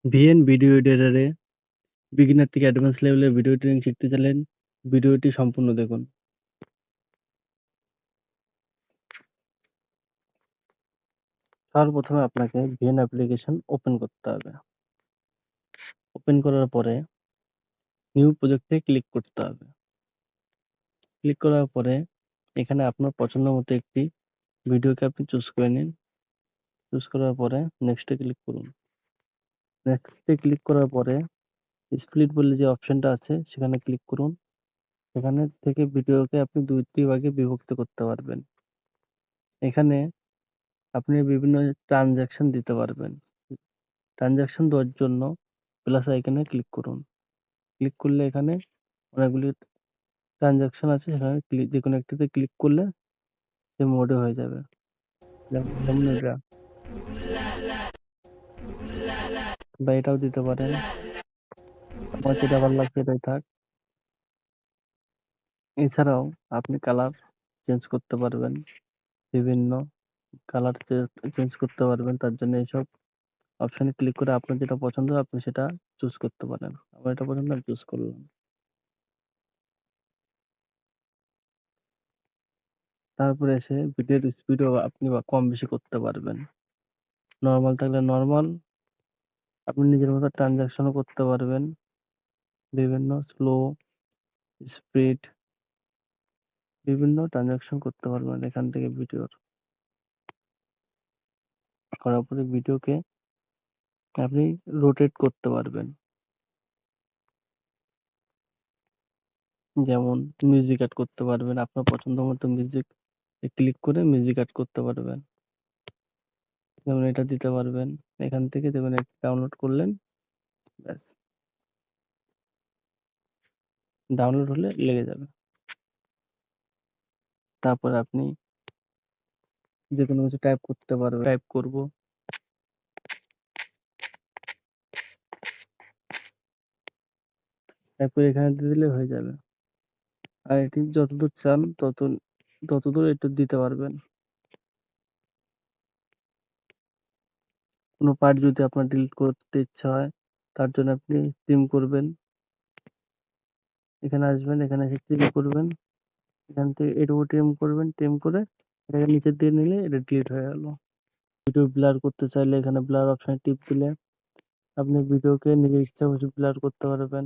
VN video এডিটরে beginner থেকে advance লেভেলের ভিডিও এডিটিং শিখতে চাইলেন ভিডিওটি সম্পূর্ণ দেখুন। সর্বপ্রথমে আপনাকে ভিএন অ্যাপ্লিকেশন ওপেন করতে হবে। ওপেন করার পরে নিউ প্রজেক্টে ক্লিক করতে হবে। ক্লিক করার পরে এখানে আপনার পছন্দ মতো একটি ভিডিওকে আপনি চুজ করে নিন। চুজ করার পরে নেক্সটে ক্লিক করুন। নেক্সটে ক্লিক করার পরে স্প্লিট বলে যে অপশনটা আছে সেখানে ক্লিক করুন। সেখানে থেকে ভিডিওকে আপনি দুইটি ভাগে বিভক্ত করতে পারবেন। এখানে আপনি বিভিন্ন ট্রানজাকশন দিতে পারবেন। ট্রানজাকশন দেওয়ার জন্য প্লাস আইকনে ক্লিক করুন। ক্লিক করলে এখানে অনেকগুলি ট্রানজাকশন আছে, সেখানে যে কোনো একটিতে ক্লিক করলে সে মোডে হয়ে যাবে। যেমন এটা, বা এটাও দিতে পারেন। আমার যেটা ভালো লাগছে এটাই থাক। এছাড়াও আপনি কালার চেঞ্জ করতে পারবেন, বিভিন্ন কালার চেঞ্জ করতে পারবেন। তার জন্য এইসব অপশনে ক্লিক করে আপনার যেটা পছন্দ আপনি সেটা চুজ করতে পারেন। আমার এটা পছন্দ, আমি চুজ করলাম। তারপরে এসে ভিডিওর স্পিডও আপনি কম বেশি করতে পারবেন। নর্মাল থাকলে নর্মাল, আপনি নিজের মতো ট্রানজাকশনও করতে পারবেন। বিভিন্ন স্লো, স্পিড, বিভিন্ন ট্রানজাকশন করতে পারবেন এখান থেকে ভিডিওর। করার পরে ভিডিওকে আপনি রোটেট করতে পারবেন। যেমন মিউজিক অ্যাড করতে পারবেন, আপনার পছন্দ মতো মিউজিক ক্লিক করে মিউজিক অ্যাড করতে পারবেন। যেমন এটা দিতে পারবেন, এখান থেকে দেখবেন ডাউনলোড করলেন, ব্যাস ডাউনলোড হলে লেগে যাবে। তারপর আপনি যে কোনো কিছু টাইপ করতে পারবেন। টাইপ করব, টাইপ করে এখানে দিয়ে দিলে হয়ে যাবে। আর এটি যতদূর চান ততদূর একটু দিতে পারবেন। কোনো পার্ট যদি আপনার ডিলিট করতে ইচ্ছা হয় তার জন্য আপনি ট্রিম করবেন। এখানে আসবেন, এখানে এসে ক্লিক করবেন, এখান থেকে এটুকু ট্রিম করবেন। ট্রিম করে এটাকে নিচে দিয়ে নিলে এটা ডিলিট হয়ে গেল। ভিডিও ব্লার করতে চাইলে এখানে ব্লার অপশনে টিপ দিলে আপনি ভিডিওকে নিজের ইচ্ছা মতো ব্লার করতে পারবেন।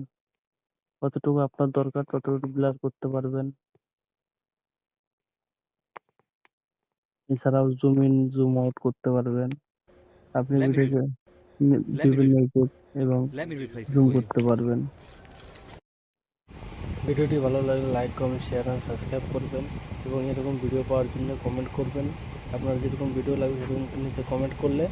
কতটুকু আপনার দরকার ততটুকু ব্লার করতে পারবেন। এছাড়াও জুম ইন জুম আউট করতে পারবেন। আপনি Let me re- ভিডিওকে let me বিভিন্ন re- ইফেক্ট এবং let me replace it zoom for you. করতে পারবেন। ভিডিওটি ভালো লাগলে লাইক, কমেন্ট, শেয়ার আর সাবস্ক্রাইব করবেন এবং এরকম ভিডিও পাওয়ার জন্য কমেন্ট করবেন। আপনার যেরকম ভিডিও লাগবে সেরকম নিচে কমেন্ট করলে